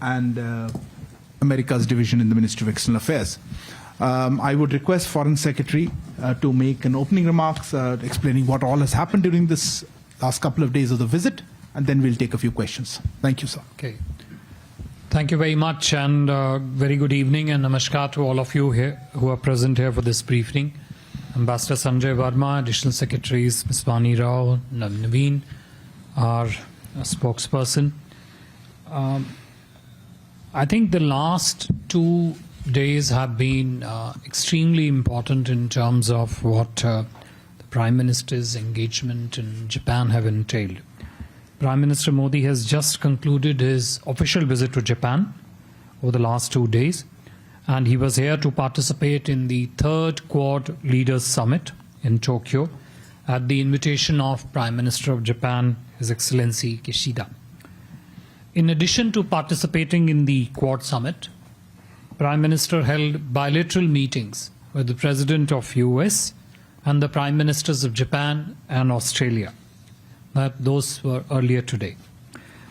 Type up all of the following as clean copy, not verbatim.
and America's division in the Ministry of External Affairs. I would request Foreign Secretary to make an opening remarks explaining what all has happened during this last couple of days of the visit, and then we'll take a few questions. Thank you, sir. Okay. Thank you very much, and very good evening and namaskar to all of you here who are present here for this briefing. Ambassador Sanjay Verma, Additional Secretaries Ms. Vani Rao, Naveen, our spokesperson. I think the last 2 days have been extremely important in terms of what the Prime Minister's engagement in Japan have entailed. Prime Minister Modi has just concluded his official visit to Japan over the last 2 days, and he was here to participate in the 3rd Quad Leaders Summit in Tokyo at the invitation of Prime Minister of Japan, His Excellency Kishida. In addition to participating in the Quad Summit, Prime Minister held bilateral meetings with the President of US and the Prime Ministers of Japan and Australia. Those were earlier today.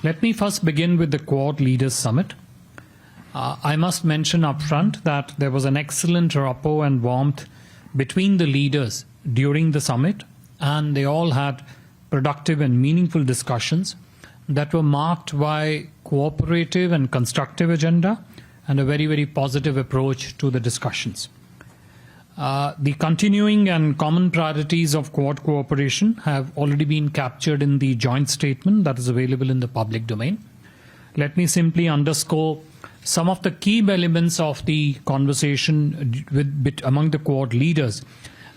Let me first begin with the Quad Leaders Summit. I must mention up front that there was an excellent rapport and warmth between the leaders during the summit, and they all had productive and meaningful discussions that were marked by cooperative and constructive agenda and a very, very positive approach to the discussions. The continuing and common priorities of Quad cooperation have already been captured in the joint statement that is available in the public domain. Let me simply underscore some of the key elements of the conversation among the Quad leaders,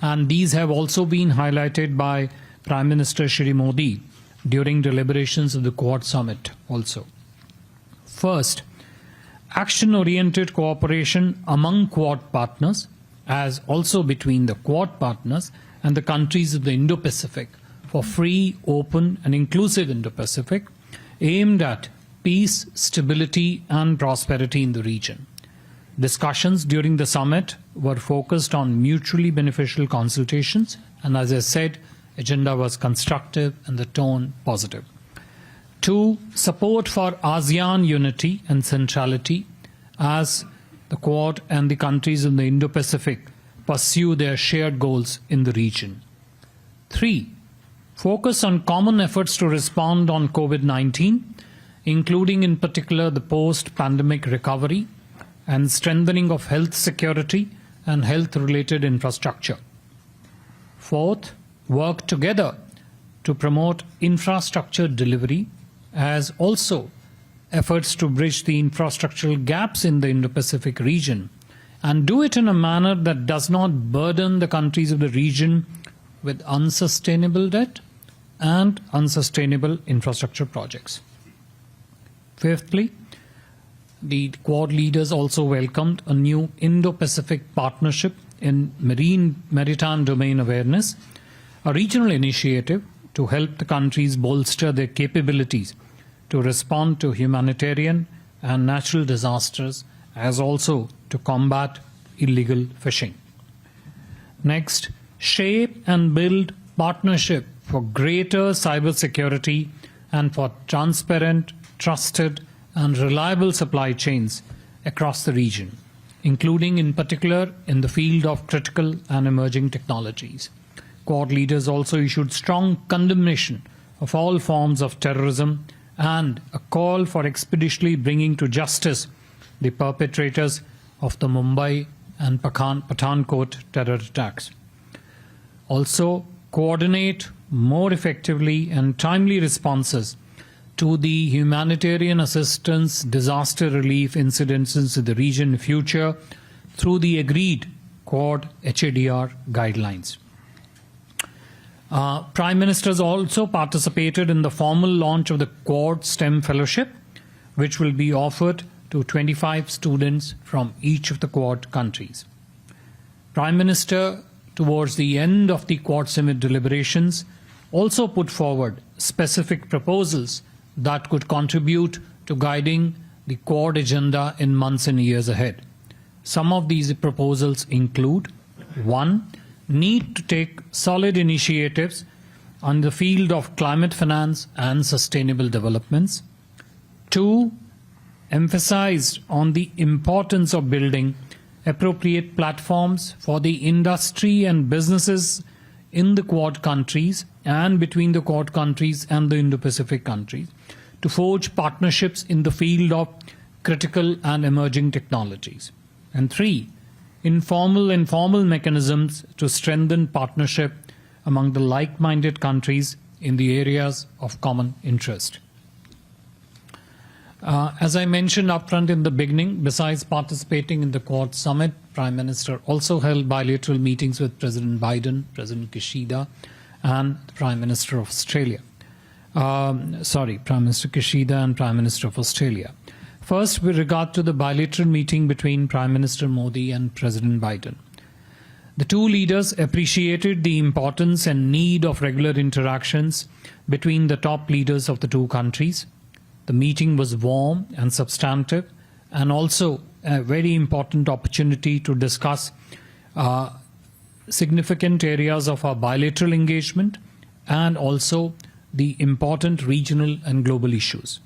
and these have also been highlighted by Prime Minister Shri Modi during deliberations of the Quad summit also. First, action-oriented cooperation among Quad partners, as also between the Quad partners and the countries of the Indo-Pacific for free, open and inclusive Indo-Pacific, aimed at peace, stability and prosperity in the region. Discussions during the summit were focused on mutually beneficial consultations, and as I said, agenda was constructive and the tone positive. 2. Support for ASEAN unity and centrality as the Quad and the countries in the Indo-Pacific pursue their shared goals in the region. 3. Focus on common efforts to respond on COVID-19, including in particular the post-pandemic recovery and strengthening of health security and health-related infrastructure. 4th, work together to promote infrastructure delivery, as also efforts to bridge the infrastructural gaps in the Indo-Pacific region, and do it in a manner that does not burden the countries of the region with unsustainable debt and unsustainable infrastructure projects. Fifthly, the Quad leaders also welcomed a new Indo-Pacific partnership in maritime domain awareness, a regional initiative to help the countries bolster their capabilities to respond to humanitarian and natural disasters, as also to combat illegal fishing. Next, shape and build partnership for greater cybersecurity and for transparent, trusted and reliable supply chains across the region, including in particular in the field of critical and emerging technologies. Quad leaders also issued strong condemnation of all forms of terrorism and a call for expeditiously bringing to justice the perpetrators of the Mumbai and Pathankot terror attacks. Also, coordinate more effectively and timely responses to the humanitarian assistance, disaster relief incidences in the region in future through the agreed Quad HADR guidelines. Prime Ministers also participated in the formal launch of the Quad STEM Fellowship, which will be offered to 25 students from each of the Quad countries. Prime Minister, towards the end of the Quad Summit deliberations, also put forward specific proposals that could contribute to guiding the Quad agenda in months and years ahead. Some of these proposals include: 1. Need to take solid initiatives on the field of climate finance and sustainable developments. 2. emphasized on the importance of building appropriate platforms for the industry and businesses in the Quad countries and between the Quad countries and the Indo-Pacific countries to forge partnerships in the field of critical and emerging technologies. And 3, informal and formal mechanisms to strengthen partnership among the like-minded countries in the areas of common interest. As I mentioned upfront in the beginning, besides participating in the Quad Summit, Prime Minister also held bilateral meetings with President Biden, President Kishida, and the Prime Minister of Australia. Prime Minister Kishida and Prime Minister of Australia. First, with regard to the bilateral meeting between Prime Minister Modi and President Biden. The two leaders appreciated the importance and need of regular interactions between the top leaders of the two countries. The meeting was warm and substantive, and also a very important opportunity to discuss significant areas of our bilateral engagement and also the important regional and global issues.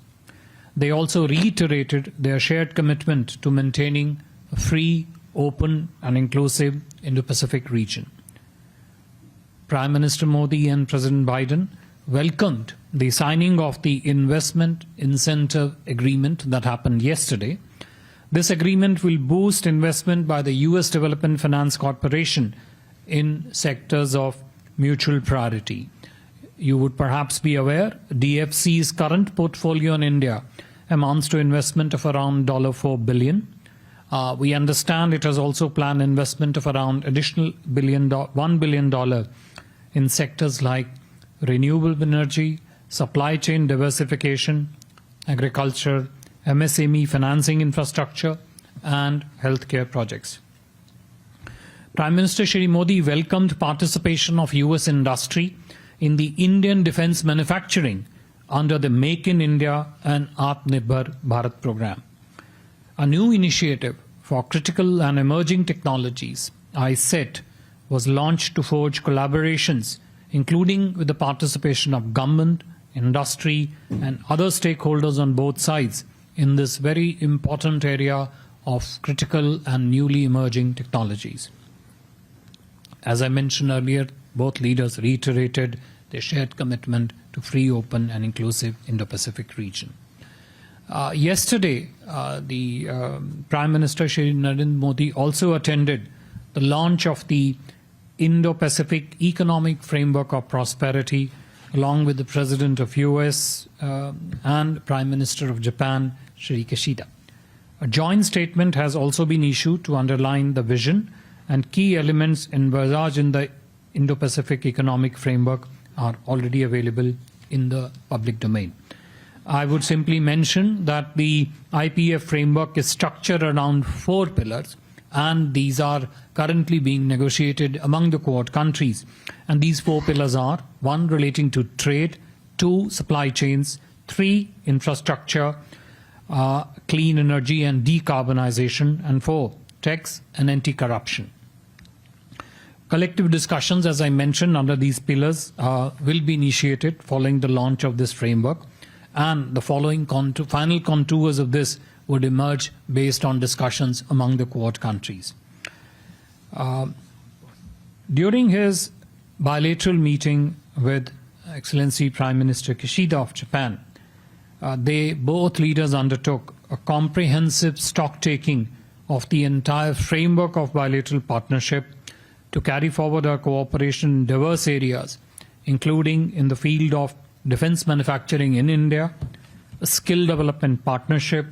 They also reiterated their shared commitment to maintaining a free, open and inclusive Indo-Pacific region. Prime Minister Modi and President Biden welcomed the signing of the Investment Incentive Agreement that happened yesterday. This agreement will boost investment by the U.S. Development Finance Corporation in sectors of mutual priority. You would perhaps be aware, DFC's current portfolio in India amounts to investment of around $4 billion. We understand it has also planned investment of around additional $1 billion in sectors like renewable energy, supply chain diversification, agriculture, MSME financing infrastructure, and healthcare projects. Prime Minister Shri Modi welcomed participation of US industry in the Indian defense manufacturing under the Make in India and Atmanirbhar Bharat program. A new initiative for critical and emerging technologies, ICET, was launched to forge collaborations, including with the participation of government, industry, and other stakeholders on both sides in this very important area of critical and newly emerging technologies. As I mentioned earlier, both leaders reiterated their shared commitment to free, open, and inclusive Indo-Pacific region. Yesterday, the Prime Minister Shri Narendra Modi also attended the launch of the Indo-Pacific Economic Framework of Prosperity, along with the President of US and Prime Minister of Japan, Shri Kishida. A joint statement has also been issued to underline the vision, and key elements envisaged in the Indo-Pacific Economic Framework are already available in the public domain. I would simply mention that the IPF framework is structured around 4 pillars, and these are currently being negotiated among the Quad countries. And these 4 pillars are: 1, relating to trade; 2, supply chains; 3, infrastructure, clean energy and decarbonization; and 4, tax and anti-corruption. Collective discussions, as I mentioned, under these pillars will be initiated following the launch of this framework, and the following final contours of this would emerge based on discussions among the Quad countries. During his bilateral meeting with Excellency Prime Minister Kishida of Japan, both leaders undertook a comprehensive stock-taking of the entire framework of bilateral partnership to carry forward our cooperation in diverse areas, including in the field of defense manufacturing in India, a skill development partnership,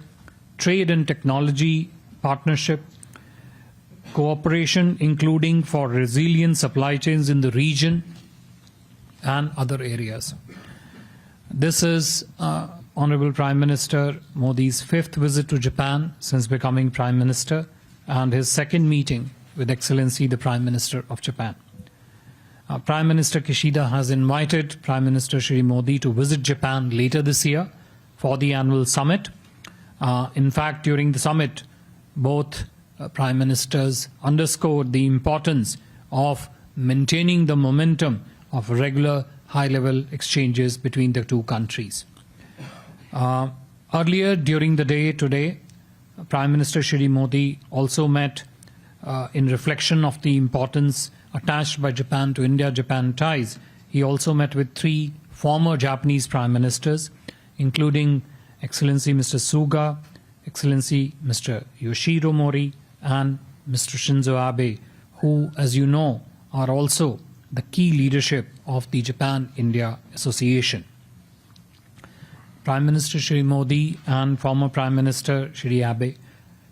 trade and technology partnership, cooperation including for resilient supply chains in the region, and other areas. This is Honorable Prime Minister Modi's 5th visit to Japan since becoming Prime Minister, and his 2nd meeting with Excellency the Prime Minister of Japan. Prime Minister Kishida has invited Prime Minister Shri Modi to visit Japan later this year for the annual summit. In fact, during the summit, both Prime Ministers underscored the importance of maintaining the momentum of regular high-level exchanges between the two countries. Earlier during the day today, Prime Minister Shri Modi also met in reflection of the importance attached by Japan to India-Japan ties. He also met with 3 former Japanese Prime Ministers, including Excellency Mr. Suga, Excellency Mr. Yoshiro Mori, and Mr. Shinzo Abe, who, as you know, are also the key leadership of the Japan-India Association. Prime Minister Shri Modi and former Prime Minister Shri Abe,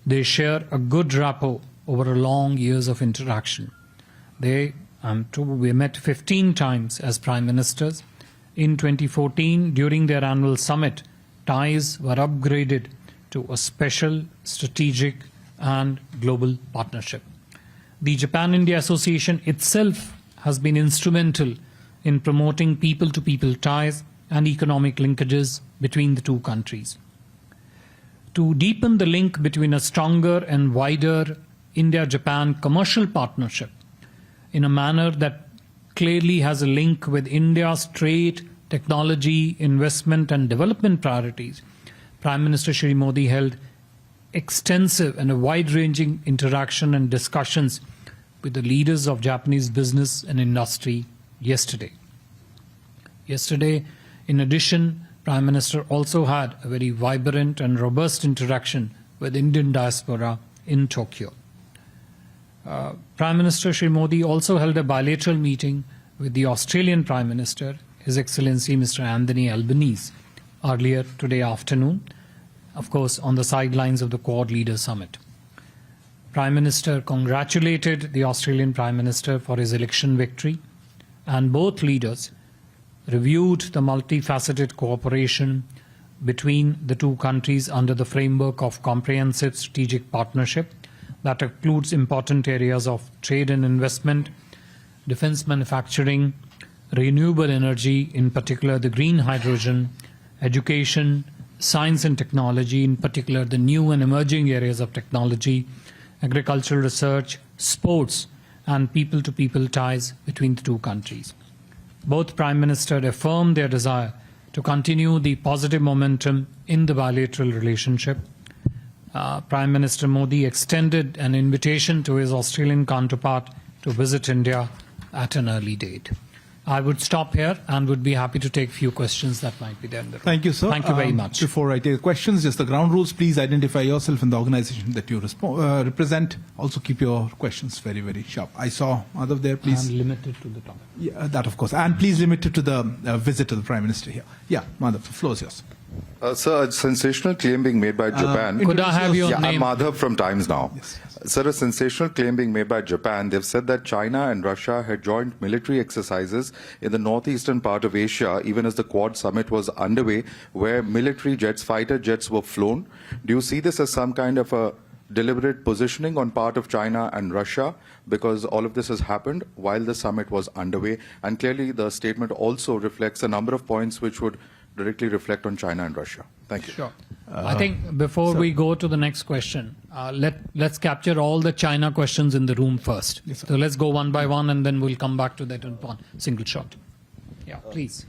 they share a good rapport over a long years of interaction. We met 15 times as Prime Ministers. In 2014, during their annual summit, ties were upgraded to a special, strategic and global partnership. The Japan-India Association itself has been instrumental in promoting people-to-people ties and economic linkages between the 2 countries. To deepen the link between a stronger and wider India-Japan commercial partnership in a manner that clearly has a link with India's trade, technology, investment and development priorities, Prime Minister Shri Modi held extensive and a wide-ranging interaction and discussions with the leaders of Japanese business and industry yesterday. Yesterday, in addition, Prime Minister also had a very vibrant and robust interaction with Indian diaspora in Tokyo. Prime Minister Shri Modi also held a bilateral meeting with the Australian Prime Minister, His Excellency Mr. Anthony Albanese, earlier today afternoon, of course, on the sidelines of the Quad Leaders Summit. Prime Minister congratulated the Australian Prime Minister for his election victory, and both leaders reviewed the multifaceted cooperation between the 2 countries under the framework of comprehensive strategic partnership that includes important areas of trade and investment, defense manufacturing, renewable energy, in particular the green hydrogen, education, science and technology, in particular the new and emerging areas of technology, agricultural research, sports, and people-to-people ties between the 2 countries. Both Prime Ministers affirmed their desire to continue the positive momentum in the bilateral relationship. Prime Minister Modi extended an invitation to his Australian counterpart to visit India at an early date. I would stop here and would be happy to take a few questions that might be there in the room. Thank you, sir. Thank you very much. Before I take questions, just the ground rules. Please identify yourself and the organization that you represent. Also keep your questions very, very sharp. I saw Madhav there, please. And limited to the topic. Yeah, that, of course. And please limit it to the visit to the Prime Minister here. Yeah, Madhav, the floor is yours. Sir, a sensational claim being made by Japan. Could I have your I'm name? Madhav from Times Now. Yes. Sir, a sensational claim being made by Japan. They've said that China and Russia had joint military exercises in the northeastern part of Asia, even as the Quad summit was underway, where military jets, fighter jets were flown. Do you see this as some kind of a deliberate positioning on part of China and Russia, because all of this has happened while the summit was underway? And clearly the statement also reflects a number of points which would directly reflect on China and Russia. Thank you. Sure. I think before we go to the next question, let's capture all the China questions in the room first. Yes, sir. So let's go one by one and then we'll come back to that in one single shot. Yeah, please.